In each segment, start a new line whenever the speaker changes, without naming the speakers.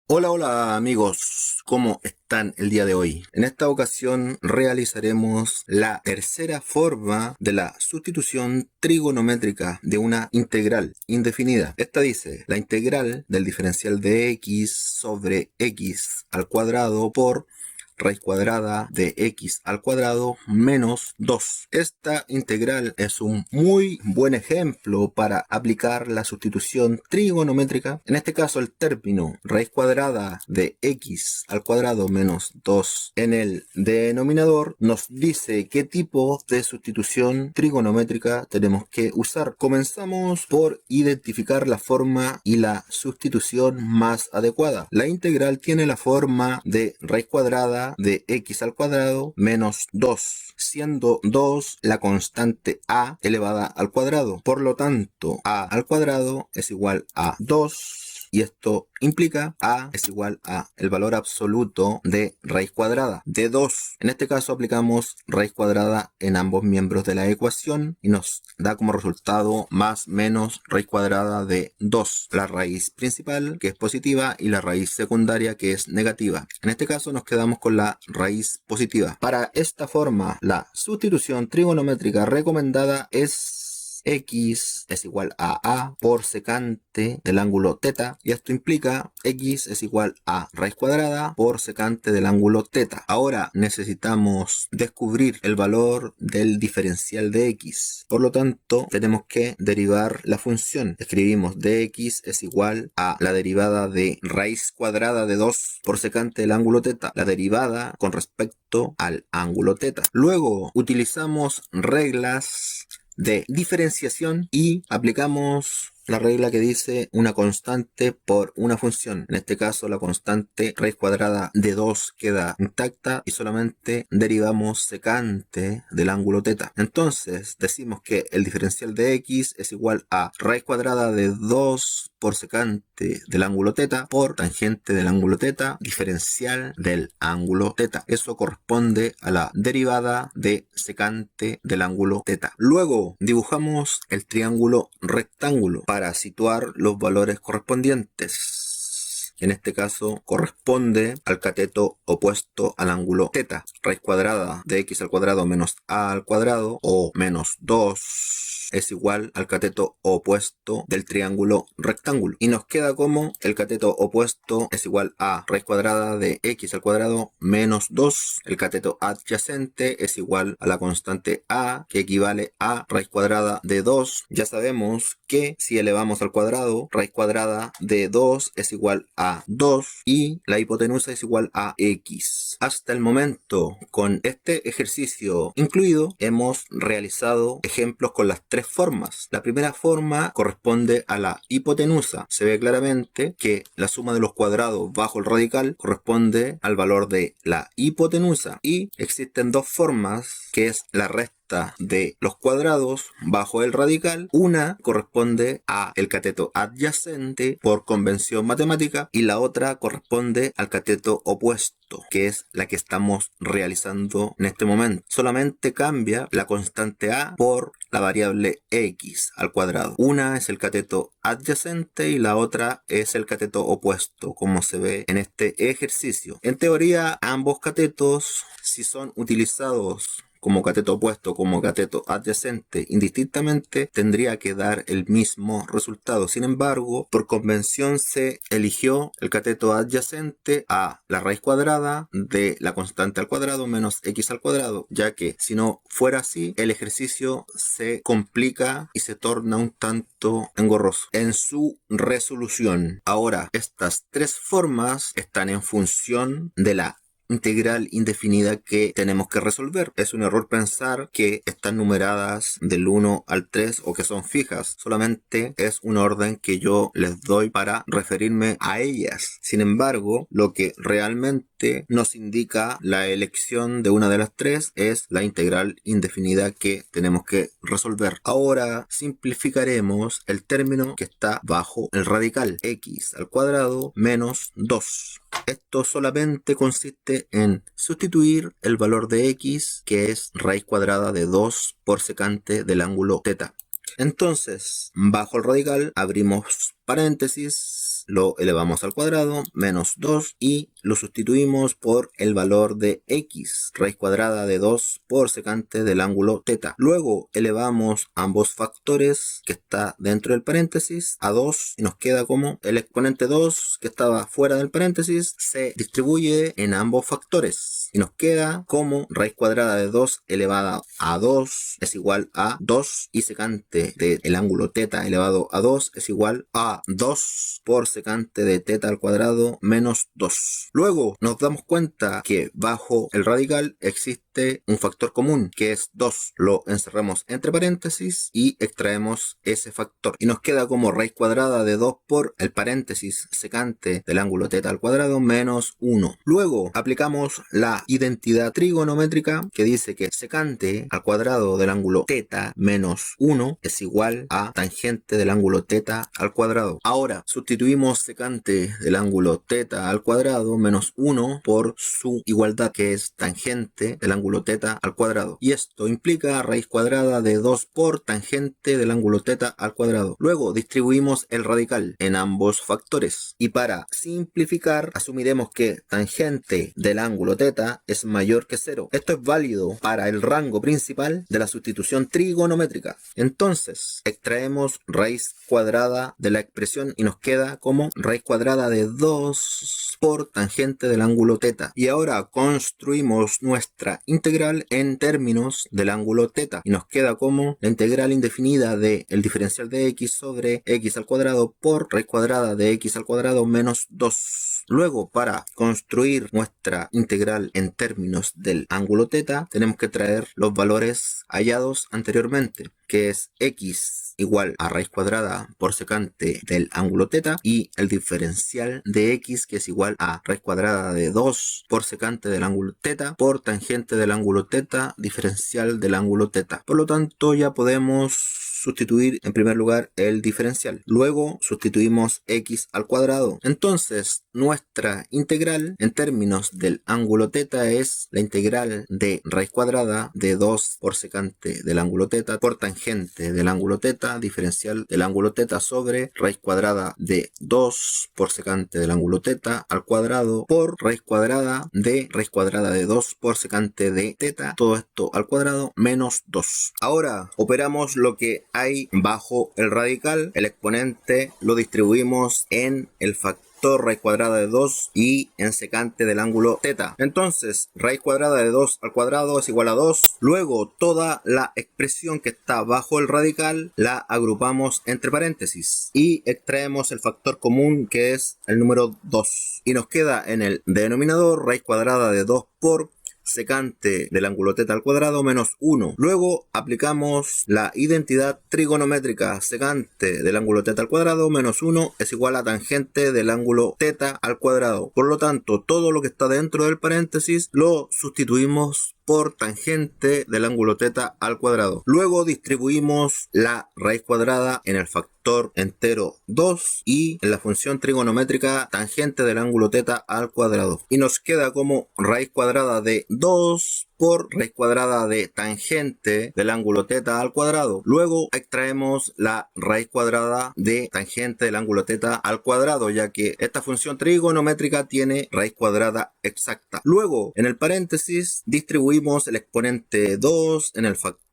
Hola, hola amigos, ¿cómo están el día de hoy? En esta ocasión realizaremos la tercera forma de la sustitución trigonométrica de una integral indefinida. Esta dice, la integral del diferencial de x sobre x al cuadrado por raíz cuadrada de x al cuadrado menos 2. Esta integral es un muy buen ejemplo para aplicar la sustitución trigonométrica. En este caso, el término raíz cuadrada de x al cuadrado menos 2 en el denominador nos dice qué tipo de sustitución trigonométrica tenemos que usar. Comenzamos por identificar la forma y la sustitución más adecuada. La integral tiene la forma de raíz cuadrada de x al cuadrado menos 2, siendo 2 la constante a elevada al cuadrado. Por lo tanto, a al cuadrado es igual a 2. Y esto implica a es igual a el valor absoluto de raíz cuadrada de 2. En este caso aplicamos raíz cuadrada en ambos miembros de la ecuación y nos da como resultado más menos raíz cuadrada de 2. La raíz principal, que es positiva, y la raíz secundaria, que es negativa. En este caso nos quedamos con la raíz positiva. Para esta forma, la sustitución trigonométrica recomendada es x es igual a por secante del ángulo θ, y esto implica x es igual a raíz cuadrada por secante del ángulo θ. Ahora necesitamos descubrir el valor del diferencial de x. Por lo tanto, tenemos que derivar la función. Escribimos dx es igual a la derivada de raíz cuadrada de 2 por secante del ángulo θ, la derivada con respecto al ángulo θ. Luego utilizamos reglas de diferenciación y aplicamos la regla que dice una constante por una función. En este caso, la constante raíz cuadrada de 2 queda intacta y solamente derivamos secante del ángulo θ. Entonces, decimos que el diferencial de x es igual a raíz cuadrada de 2 por secante del ángulo θ por tangente del ángulo θ diferencial del ángulo θ. Eso corresponde a la derivada de secante del ángulo θ. Luego dibujamos el triángulo rectángulo para situar los valores correspondientes. En este caso corresponde al cateto opuesto al ángulo θ. Raíz cuadrada de x al cuadrado menos a al cuadrado o menos 2 es igual al cateto opuesto del triángulo rectángulo. Y nos queda como el cateto opuesto es igual a raíz cuadrada de x al cuadrado menos 2. El cateto adyacente es igual a la constante a, que equivale a raíz cuadrada de 2. Ya sabemos que si elevamos al cuadrado, raíz cuadrada de 2 es igual a 2 y la hipotenusa es igual a x. Hasta el momento, con este ejercicio incluido, hemos realizado ejemplos con las tres formas. La primera forma corresponde a la hipotenusa. Se ve claramente que la suma de los cuadrados bajo el radical corresponde al valor de la hipotenusa. Y existen dos formas, que es la resta de los cuadrados bajo el radical. Una corresponde a el cateto adyacente por convención matemática y la otra corresponde al cateto opuesto, que es la que estamos realizando en este momento. Solamente cambia la constante a por la variable x al cuadrado. Una es el cateto adyacente y la otra es el cateto opuesto, como se ve en este ejercicio. En teoría, ambos catetos, si son utilizados como cateto opuesto, como cateto adyacente, indistintamente, tendría que dar el mismo resultado. Sin embargo, por convención se eligió el cateto adyacente a la raíz cuadrada de la constante al cuadrado menos x al cuadrado, ya que si no fuera así, el ejercicio se complica y se torna un tanto engorroso en su resolución. Ahora, estas tres formas están en función de la integral indefinida que tenemos que resolver. Es un error pensar que están numeradas del 1 al 3 o que son fijas. Solamente es un orden que yo les doy para referirme a ellas. Sin embargo, lo que realmente nos indica la elección de una de las tres es la integral indefinida que tenemos que resolver. Ahora simplificaremos el término que está bajo el radical, x al cuadrado menos 2. Esto solamente consiste en sustituir el valor de x, que es raíz cuadrada de 2 por secante del ángulo θ. Entonces, bajo el radical abrimos paréntesis, lo elevamos al cuadrado, menos 2, y lo sustituimos por el valor de x, raíz cuadrada de 2 por secante del ángulo θ. Luego elevamos ambos factores que está dentro del paréntesis a 2 y nos queda como el exponente 2 que estaba fuera del paréntesis se distribuye en ambos factores y nos queda como raíz cuadrada de 2 elevada a 2 es igual a 2 y secante del ángulo θ elevado a 2 es igual a 2 por secante de θ al cuadrado menos 2. Luego nos damos cuenta que bajo el radical existe un factor común que es 2. Lo encerramos entre paréntesis y extraemos ese factor y nos queda como raíz cuadrada de 2 por el paréntesis secante del ángulo θ al cuadrado menos 1. Luego aplicamos la identidad trigonométrica que dice que secante al cuadrado del ángulo θ menos 1 es igual a tangente del ángulo θ al cuadrado. Ahora sustituimos secante del ángulo θ al cuadrado menos 1 por su igualdad que es tangente del ángulo θ al cuadrado. Y esto implica raíz cuadrada de 2 por tangente del ángulo θ al cuadrado. Luego distribuimos el radical en ambos factores. Y para simplificar asumiremos que tangente del ángulo θ es mayor que 0. Esto es válido para el rango principal de la sustitución trigonométrica. Entonces extraemos raíz cuadrada de la expresión y nos queda como raíz cuadrada de 2 por tangente del ángulo θ. Y ahora construimos nuestra integral en términos del ángulo θ y nos queda como la integral indefinida del diferencial de x sobre x al cuadrado por raíz cuadrada de x al cuadrado menos 2. Luego, para construir nuestra integral en términos del ángulo θ, tenemos que traer los valores hallados anteriormente, que es x igual a raíz cuadrada por secante del ángulo θ y el diferencial de x que es igual a raíz cuadrada de 2 por secante del ángulo θ por tangente del ángulo θ diferencial del ángulo θ. Por lo tanto ya podemos sustituir en primer lugar el diferencial. Luego sustituimos x al cuadrado. Entonces nuestra integral en términos del ángulo θ es la integral de raíz cuadrada de 2 por secante del ángulo θ por tangente del ángulo θ diferencial del ángulo θ sobre raíz cuadrada de 2 por secante del ángulo θ al cuadrado por raíz cuadrada de 2 por secante de θ, todo esto al cuadrado menos 2. Ahora operamos lo que hay bajo el radical, el exponente lo distribuimos en el factor raíz cuadrada de 2 y en secante del ángulo θ. Entonces raíz cuadrada de 2 al cuadrado es igual a 2. Luego toda la expresión que está bajo el radical la agrupamos entre paréntesis y extraemos el factor común que es el número 2 y nos queda en el denominador raíz cuadrada de 2 por secante del ángulo θ al cuadrado menos 1. Luego aplicamos la identidad trigonométrica secante del ángulo θ al cuadrado menos 1 es igual a tangente del ángulo θ al cuadrado. Por lo tanto, todo lo que está dentro del paréntesis lo sustituimos por tangente del ángulo θ al cuadrado. Luego distribuimos la raíz cuadrada en el factor entero 2 y en la función trigonométrica tangente del ángulo θ al cuadrado. Y nos queda como raíz cuadrada de 2 por raíz cuadrada de tangente del ángulo θ al cuadrado. Luego extraemos la raíz cuadrada de tangente del ángulo θ al cuadrado, ya que esta función trigonométrica tiene raíz cuadrada exacta. Luego, en el paréntesis, distribuimos el exponente 2 en el factor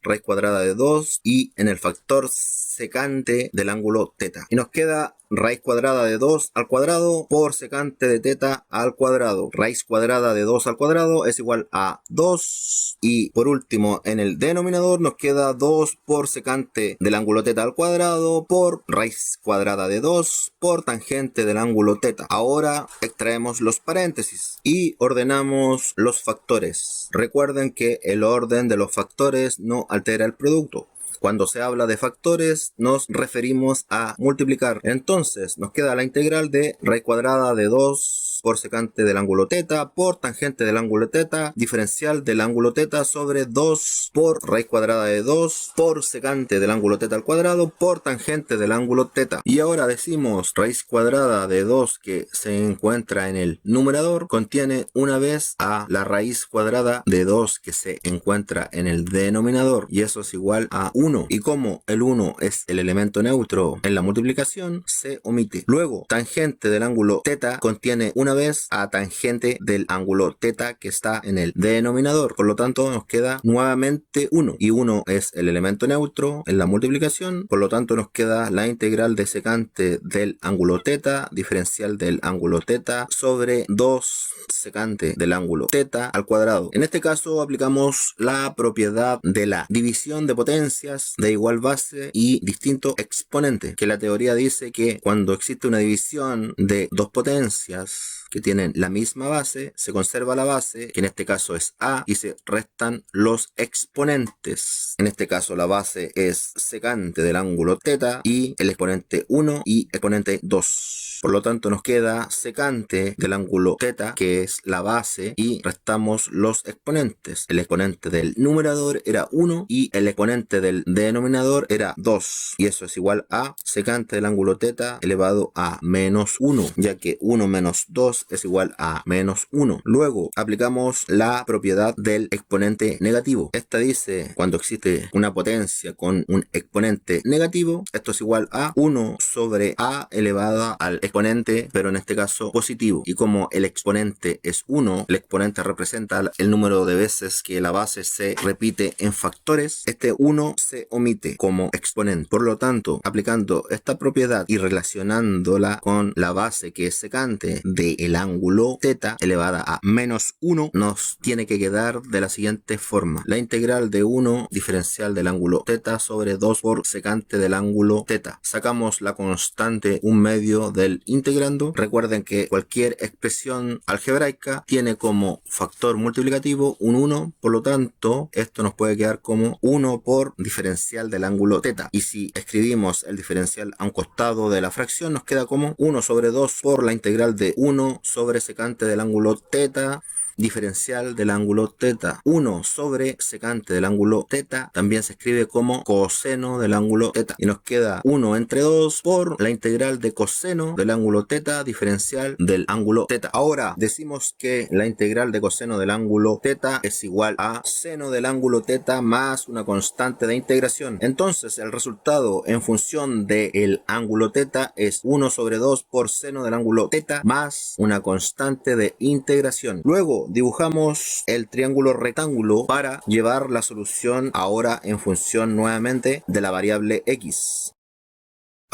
raíz cuadrada de 2 y en el factor secante del ángulo θ. Y nos queda raíz cuadrada de 2 al cuadrado por secante de θ al cuadrado. Raíz cuadrada de 2 al cuadrado es igual a 2. Y por último, en el denominador nos queda 2 por secante del ángulo θ al cuadrado por raíz cuadrada de 2 por tangente del ángulo θ. Ahora extraemos los paréntesis y ordenamos los factores. Recuerden que el orden de los factores no altera el producto. Cuando se habla de factores nos referimos a multiplicar. Entonces nos queda la integral de raíz cuadrada de 2 por secante del ángulo teta por tangente del ángulo teta diferencial del ángulo teta sobre 2 por raíz cuadrada de 2 por secante del ángulo teta al cuadrado por tangente del ángulo teta. Y ahora decimos raíz cuadrada de 2 que se encuentra en el numerador contiene una vez a la raíz cuadrada de 2 que se encuentra en el denominador, y eso es igual a 1. Y como el 1 es el elemento neutro en la multiplicación, se omite. Luego, tangente del ángulo teta contiene una vez a tangente del ángulo teta que está en el denominador. Por lo tanto, nos queda nuevamente 1. Y 1 es el elemento neutro en la multiplicación. Por lo tanto, nos queda la integral de secante del ángulo teta, diferencial del ángulo teta, sobre 2 secante del ángulo teta al cuadrado. En este caso, aplicamos la propiedad de la división de potencias de igual base y distinto exponente, que la teoría dice que cuando existe una división de dos potencias que tienen la misma base, se conserva la base, que en este caso es A, y se restan los exponentes. En este caso la base es secante del ángulo teta y el exponente 1 y exponente 2. Por lo tanto nos queda secante del ángulo teta, que es la base, y restamos los exponentes. El exponente del numerador era 1 y el exponente del denominador era 2. Y eso es igual a secante del ángulo teta elevado a menos 1, ya que 1 menos 2 es igual a menos 1. Luego aplicamos la propiedad del exponente negativo. Esta dice cuando existe una potencia con un exponente negativo, esto es igual a 1 sobre a elevada al exponente, pero en este caso positivo. Y como el exponente es 1, el exponente representa el número de veces que la base se repite en factores, este 1 se omite como exponente. Por lo tanto, aplicando esta propiedad y relacionándola con la base que es secante del ángulo teta elevada a menos 1, nos tiene que quedar de la siguiente forma: la integral de 1 diferencial del ángulo teta sobre 2 por secante del ángulo teta. Sacamos la constante 1/2 del integrando. Recuerden que cualquier expresión algebraica tiene como factor multiplicativo un 1, por lo tanto esto nos puede quedar como 1 por diferencial del ángulo teta. Y si escribimos el diferencial a un costado de la fracción, nos queda como 1 sobre 2 por la integral de 1 sobre secante del ángulo teta diferencial del ángulo teta. 1 sobre secante del ángulo teta también se escribe como coseno del ángulo teta. Y nos queda 1 entre 2 por la integral de coseno del ángulo teta diferencial del ángulo teta. Ahora decimos que la integral de coseno del ángulo teta es igual a seno del ángulo teta más una constante de integración. Entonces el resultado en función del ángulo teta es 1 sobre 2 por seno del ángulo teta más una constante de integración. Luego dibujamos el triángulo rectángulo para llevar la solución ahora en función nuevamente de la variable x.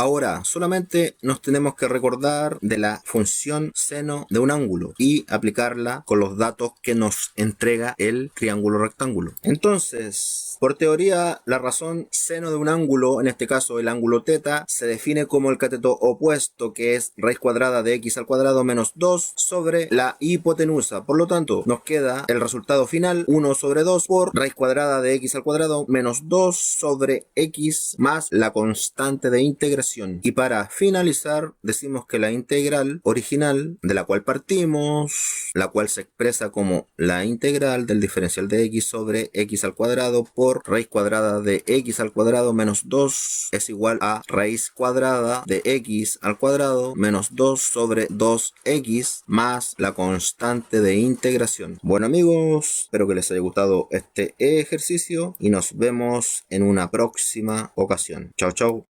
Ahora solamente nos tenemos que recordar de la función seno de un ángulo y aplicarla con los datos que nos entrega el triángulo rectángulo. Entonces, por teoría, la razón seno de un ángulo, en este caso el ángulo teta, se define como el cateto opuesto, que es raíz cuadrada de x al cuadrado menos 2 sobre la hipotenusa. Por lo tanto, nos queda el resultado final 1 sobre 2 por raíz cuadrada de x al cuadrado menos 2 sobre x más la constante de integración. Y para finalizar, decimos que la integral original de la cual partimos, la cual se expresa como la integral del diferencial de x sobre x al cuadrado por raíz cuadrada de x al cuadrado menos 2, es igual a raíz cuadrada de x al cuadrado menos 2 sobre 2x más la constante de integración. Bueno amigos, espero que les haya gustado este ejercicio y nos vemos en una próxima ocasión. Chao, chao.